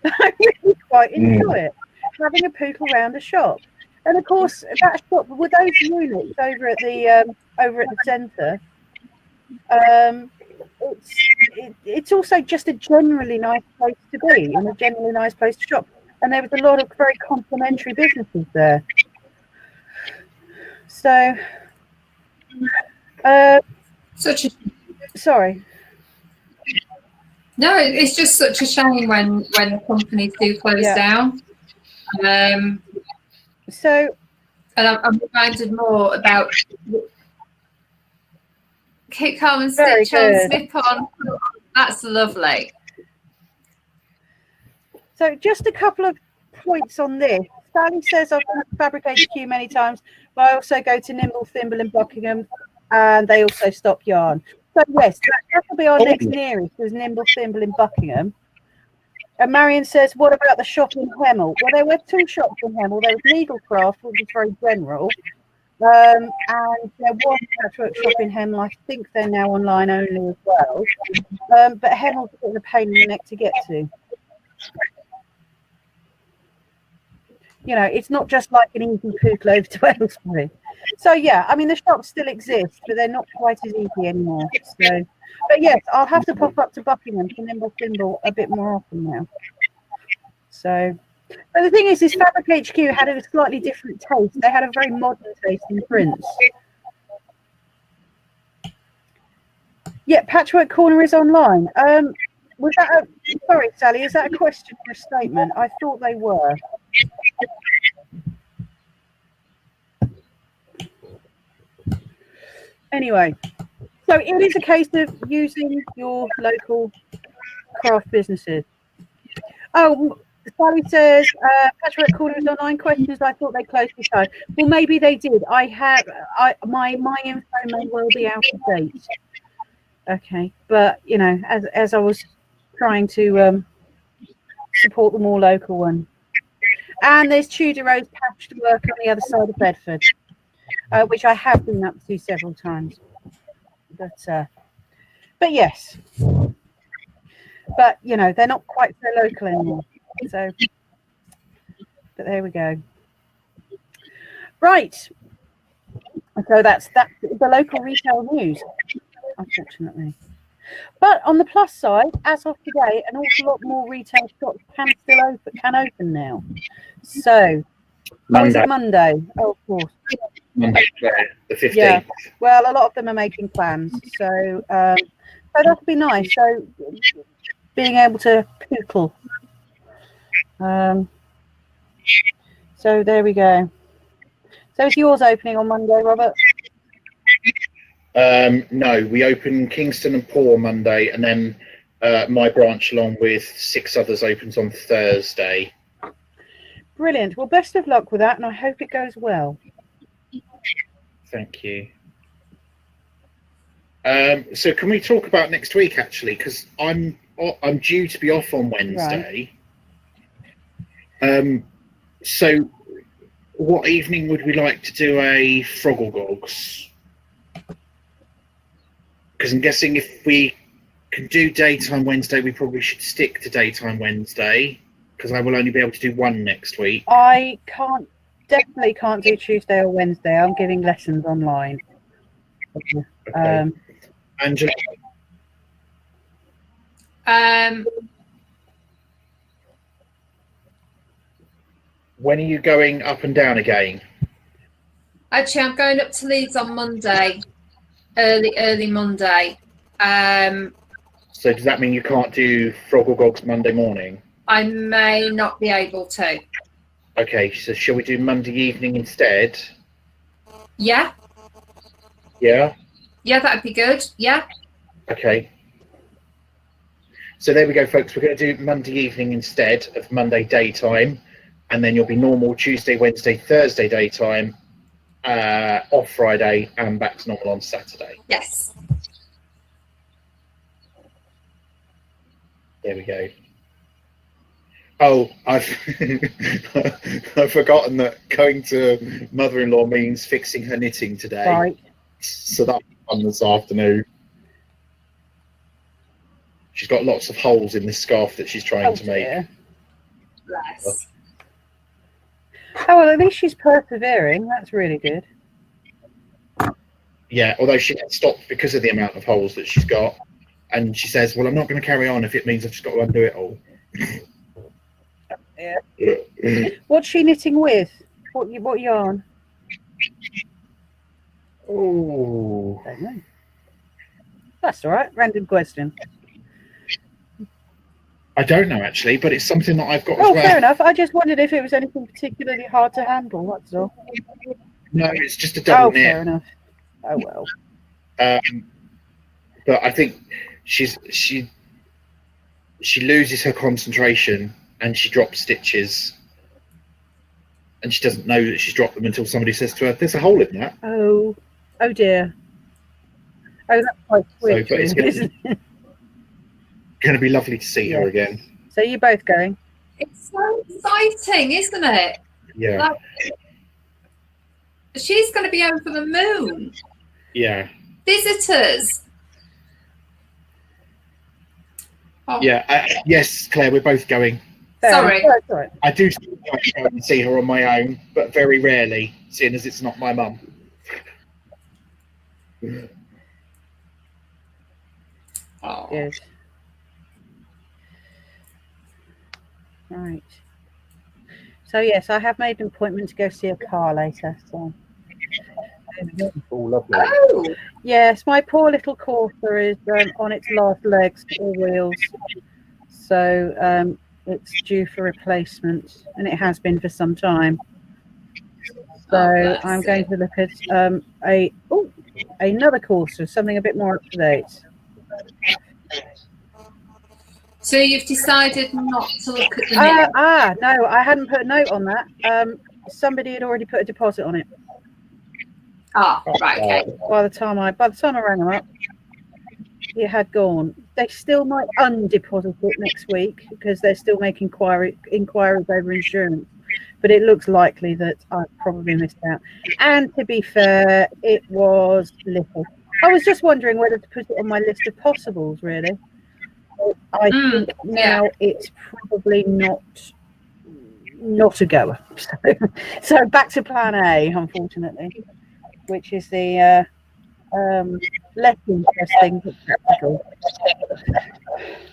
Speaker 2: I really quite enjoy it, having a poke around a shop. And of course, that shop with those units over at the centre, it's also just a generally nice place to be and a generally nice place to shop. And there was a lot of very complimentary businesses there. So, sorry.
Speaker 3: No, it's just such a shame when the companies do close down.
Speaker 2: So,
Speaker 3: and I'm reminded more about kick on, stitch on, snip on. That's lovely.
Speaker 2: So just a couple of points on this. Sally says I've been to Fabric HQ many times, but I also go to Nimble Thimble in Buckingham, and they also stop yarn. So yes, that will be our next nearest, is Nimble Thimble in Buckingham. And Marion says, what about the shop in Hemel? Well, there were 2 shops in Hemel. There was Needlecraft, which is very general, and there was a patchwork shop in Hemel. I think they're now online only as well. But Hemel's a bit of a pain in the neck to get to. It's not just like an easy pook over to Aylesbury. So yeah, I mean the shops still exist, but they're not quite as easy anymore. So, but yes, I'll have to pop up to Buckingham for Nimble Thimble a bit more often now. So, but the thing is Fabric HQ had a slightly different taste. They had a very modern taste in prints. Yeah, Patchwork Corner is online. Was that sorry, Sally, is that a question or a statement? I thought they were. Anyway, so it is a case of using your local craft businesses. Oh, Sally says, Patchwork Corner is online. Questions, I thought they closed the show. Well, maybe they did. My info may well be out of date. Okay, but as I was trying to support the more local one. And there's Tudor Rose Patchwork on the other side of Bedford, which I have been up to several times. But yes, but they're not quite so local anymore. So, but there we go. Right. So that's the local retail news, unfortunately. But on the plus side, as of today, an awful lot more retail shops can open now. So, is it Monday? Oh, of course.
Speaker 1: Monday, the 15th.
Speaker 2: Yeah. Well, a lot of them are making plans, so that'll be nice. So, being able to poodle. So there we go. So is yours opening on Monday, Robert?
Speaker 1: No, we open Kingston and Poor Monday, and then my branch, along with 6 others, opens on Thursday.
Speaker 2: Brilliant. Well, best of luck with that, and I hope it goes well.
Speaker 1: Thank you. So can we talk about next week, actually? Because I'm due to be off on Wednesday. Right. So what evening would we like to do a Frogglegogs? Because I'm guessing if we can do daytime Wednesday, we probably should stick to daytime Wednesday, because I will only be able to do one next week.
Speaker 2: I definitely can't do Tuesday or Wednesday. I'm giving lessons online.
Speaker 1: Okay. Angela? When are you going up and down again?
Speaker 3: Actually, I'm going up to Leeds on Monday, early Monday.
Speaker 1: So does that mean you can't do Frog or Gogs Monday morning?
Speaker 3: I may not be able to.
Speaker 1: Okay, so shall we do Monday evening instead?
Speaker 3: Yeah.
Speaker 1: Yeah?
Speaker 3: Yeah, that'd be good. Yeah.
Speaker 1: Okay. So there we go, folks. We're going to do Monday evening instead of Monday daytime, and then you'll be normal Tuesday, Wednesday, Thursday daytime, off Friday, and back to normal on Saturday.
Speaker 3: Yes.
Speaker 1: There we go. Oh, I've forgotten that going to mother-in-law means fixing her knitting today.
Speaker 2: Right.
Speaker 1: So that's fun this afternoon. She's got lots of holes in this scarf that she's trying to make.
Speaker 2: Dear.
Speaker 3: Bless.
Speaker 2: Oh, well, at least she's persevering. That's really good.
Speaker 1: Yeah, although she stopped because of the amount of holes that she's got. And she says, well, I'm not going to carry on if it means I've just got to undo it all.
Speaker 2: Yeah. What's she knitting with? What yarn?
Speaker 1: Oh.
Speaker 2: I don't know. That's all right. Random question.
Speaker 1: I don't know, actually, but it's something that I've got as
Speaker 2: Oh,
Speaker 1: well.
Speaker 2: fair enough. I just wondered if it was anything particularly hard to handle. That's all.
Speaker 1: No, it's just a double knit.
Speaker 2: Fair enough. Oh, well.
Speaker 1: But I think she loses her concentration and she drops stitches, and she doesn't know that she's dropped them until somebody says to her, "There's a hole in that."
Speaker 2: Oh dear. Oh, that's quite sweet.
Speaker 1: So, but it's going to be lovely to see her again.
Speaker 2: So you're both going?
Speaker 3: It's so exciting, isn't it?
Speaker 1: Yeah.
Speaker 3: Like, she's going to be over the moon.
Speaker 1: Yeah.
Speaker 3: Visitors. Oh.
Speaker 1: Yeah. Yes, Claire, we're both going.
Speaker 3: Sorry.
Speaker 2: Sorry.
Speaker 1: I do still like to go and see her on my own, but very rarely, seeing as it's not my mum.
Speaker 3: Oh.
Speaker 2: Good. Right. So yes, I have made an appointment to go see a car later. So.
Speaker 1: Oh, lovely.
Speaker 3: Oh.
Speaker 2: Yes, my poor little Corsa is on its last legs, all wheels. So it's due for replacement, and it has been for some time. So I'm going to look at another Corsa, something a bit more up to date.
Speaker 3: So you've decided not to look at the new?
Speaker 2: No, I hadn't put a note on that. Somebody had already put a deposit on it.
Speaker 3: Oh, right, okay.
Speaker 2: By the time I rang them up, it had gone. They still might undeposit it next week because they're still making inquiries over insurance. But it looks likely that I've probably missed out. And to be fair, it was little. I was just wondering whether to put it on my list of possibles, really. I think now it's probably not a goer. So back to plan A, unfortunately, which is the less interesting but practical,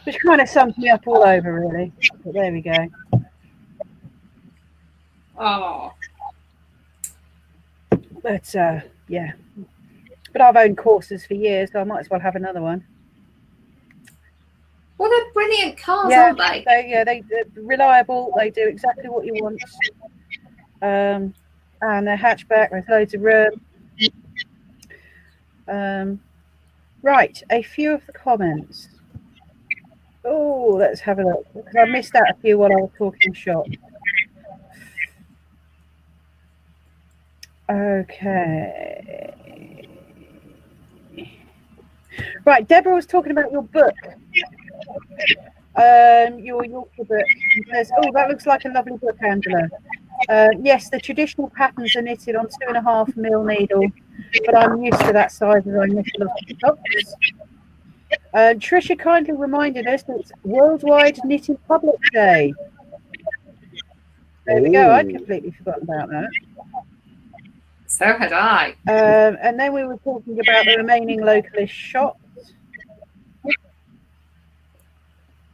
Speaker 2: which kind of sums me up all over, really. But there we go.
Speaker 3: Oh.
Speaker 2: But yeah, but I've owned Corsas for years, so I might as well have another one.
Speaker 3: Well, they're brilliant cars, aren't they?
Speaker 2: They're reliable. They do exactly what you want. And they're hatchback. There's loads of room. Right, a few of the comments. Oh, let's have a look, because I missed out a few while I was talking shop. Okay. Right, Deborah was talking about your book. Your Yorkshire book. She says, oh, that looks like a lovely book, Angela. Yes, the traditional patterns are knitted on 2.5mm needle but I'm used to that size as I knit a lot of tops. Trisha kindly reminded us that it's Worldwide Knitting Public Day. There we go. I'd completely forgotten about that.
Speaker 3: So had I.
Speaker 2: And then we were talking about the remaining localist shops.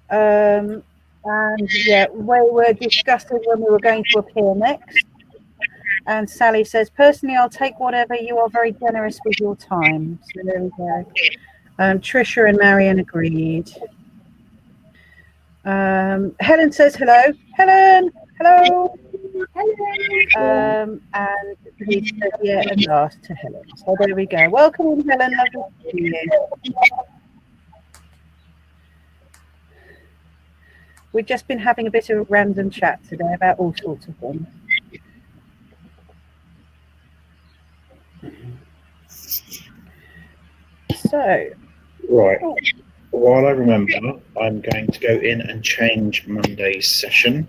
Speaker 2: And yeah, we were discussing when we were going to appear next. And Sally says, personally, I'll take whatever. You are very generous with your time. So there we go. Trisha and Marion agreed. Helen says hello. Helen, hello. And he said, yeah, and last to Helen. So there we go. Welcome in, Helen. Lovely to see you. We've just been having a bit of a random chat today about all sorts of things. So,
Speaker 1: right. While I remember, I'm going to go in and change Monday's session.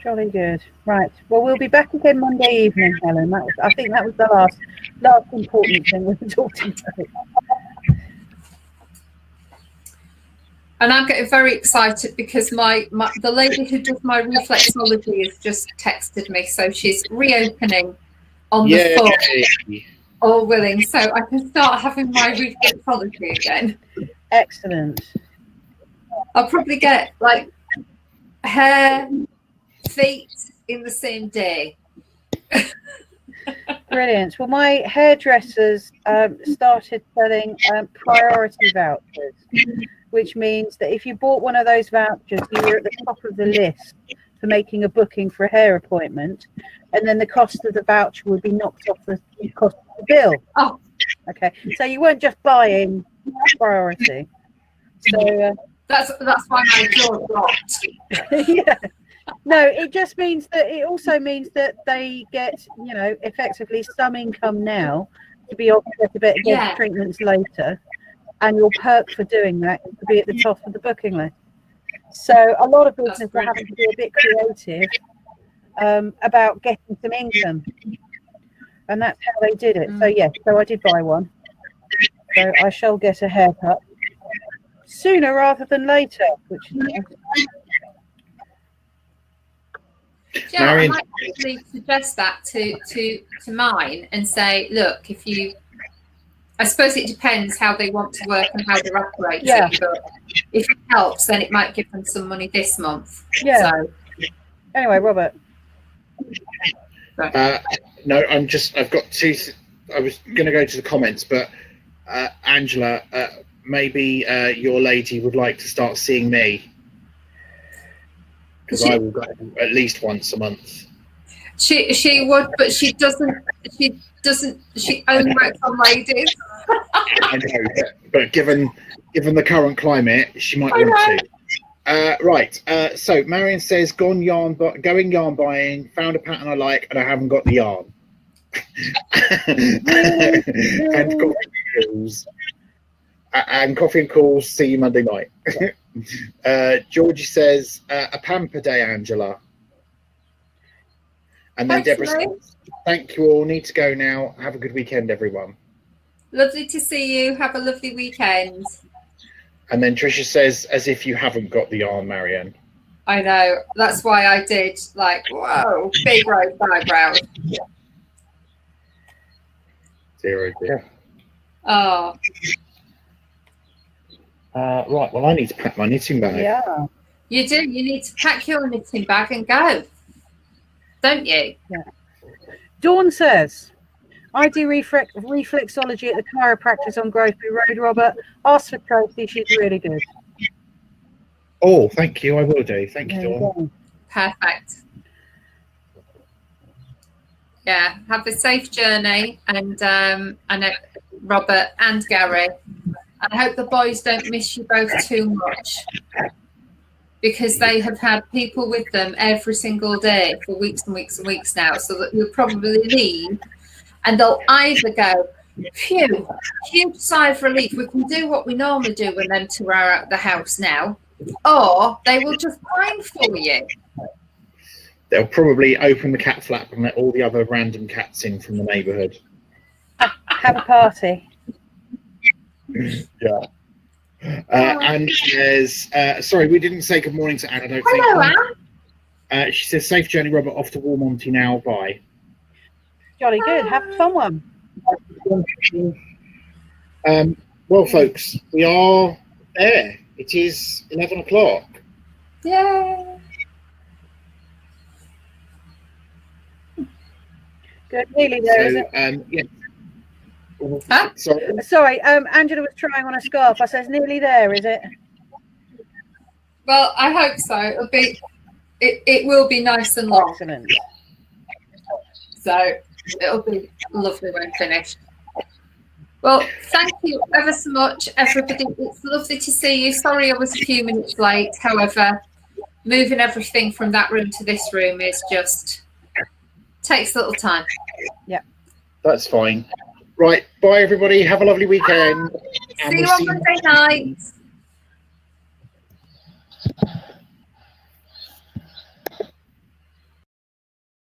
Speaker 2: Jolly good. Right. Well, we'll be back again Monday evening, Helen. I think that was the last important thing we were talking about.
Speaker 3: And I'm getting very excited because the lady who does my reflexology has just texted me, so she's reopening on the 4th, all willing, so I can start having my reflexology again.
Speaker 2: Excellent.
Speaker 3: I'll probably get like hair, feet in the same day.
Speaker 2: Brilliant. Well, my hairdressers started selling priority vouchers, which means that if you bought one of those vouchers, you were at the top of the list for making a booking for a hair appointment, and then the cost of the voucher would be knocked off the cost of the bill.
Speaker 3: Oh,
Speaker 2: okay. So you weren't just buying priority. So
Speaker 3: that's why my jaw dropped.
Speaker 2: yeah. No, it just means that it also means that they get, you know, effectively some income now to be offset a bit against treatments later, and your perk for doing that is to be at the top of the booking list. So a lot of businesses are having to be a bit creative about getting some income, and that's how they did it. So yes, so I did buy one. So I shall get a haircut sooner rather than later, which is nice.
Speaker 3: Yeah, I might actually suggest that to mine and say, look, I suppose it depends how they want to work and how they're operating. Yeah. But if it helps, then it might give them some money this month.
Speaker 2: Yeah. So. Anyway, Robert.
Speaker 1: No, I've got two. I was going to go to the comments, but Angela, maybe your lady would like to start seeing me, because I will go at least once a month.
Speaker 3: She would, but she doesn't. She only works on ladies.
Speaker 1: I know, but given the current climate, she might want to. Right. So Marion says, going yarn buying. Found a pattern I like, and I haven't got the yarn. And coffee and calls. See you Monday night. Georgie says, a pamper day, Angela. And then Deborah says, thank you all. Need to go now. Have a good weekend, everyone.
Speaker 3: Lovely to see you. Have a lovely weekend.
Speaker 1: And then Tricia says, as if you haven't got the yarn, Marianne.
Speaker 3: I know. That's why I did, like, whoa, big rose eyebrows.
Speaker 1: Dear, oh dear.
Speaker 3: Oh.
Speaker 1: Right, well, I need to pack my knitting bag.
Speaker 2: Yeah.
Speaker 3: You do. You need to pack your knitting bag and go. Don't you?
Speaker 2: Yeah. Dawn says, I do reflexology at the chiropractors on Grovebury Road, Robert. Ask for Tracy, she's really good.
Speaker 1: Oh, thank you. I will do. Thank you, Dawn.
Speaker 3: Perfect. Yeah, have a safe journey, and I know Robert and Gary. I hope the boys don't miss you both too much, because they have had people with them every single day for weeks and weeks and weeks now, so that you'll probably leave and they'll either go, phew, huge sigh of relief, we can do what we normally do when them two are out of the house now, or they will just pine for you.
Speaker 1: they'll probably open the cat flap and let all the other random cats in from the neighbourhood.
Speaker 2: Have a party.
Speaker 1: Yeah. And there's sorry, we didn't say good morning to Anne. I don't
Speaker 3: Hello,
Speaker 1: think.
Speaker 3: Anne.
Speaker 1: She says, "Safe journey, Robert. Off to Warmonty now. Bye."
Speaker 2: Jolly good. Have a fun one.
Speaker 1: Well, folks, we are there. It is 11 o'clock.
Speaker 3: Yay.
Speaker 2: Good. Nearly there, is
Speaker 1: So,
Speaker 2: it?
Speaker 1: yeah.
Speaker 3: Huh?
Speaker 2: Sorry, Angela was trying on a scarf. I says, nearly there, is it?
Speaker 3: Well, I hope so. It will be nice and long.
Speaker 2: Excellent.
Speaker 3: So it'll be lovely when finished. Well, thank you ever so much, everybody. It's lovely to see you. Sorry I was a few minutes late. However, moving everything from that room to this room is just takes a little time.
Speaker 2: Yeah.
Speaker 1: That's fine. Right. Bye, everybody. Have a lovely weekend.
Speaker 3: See you on Monday night.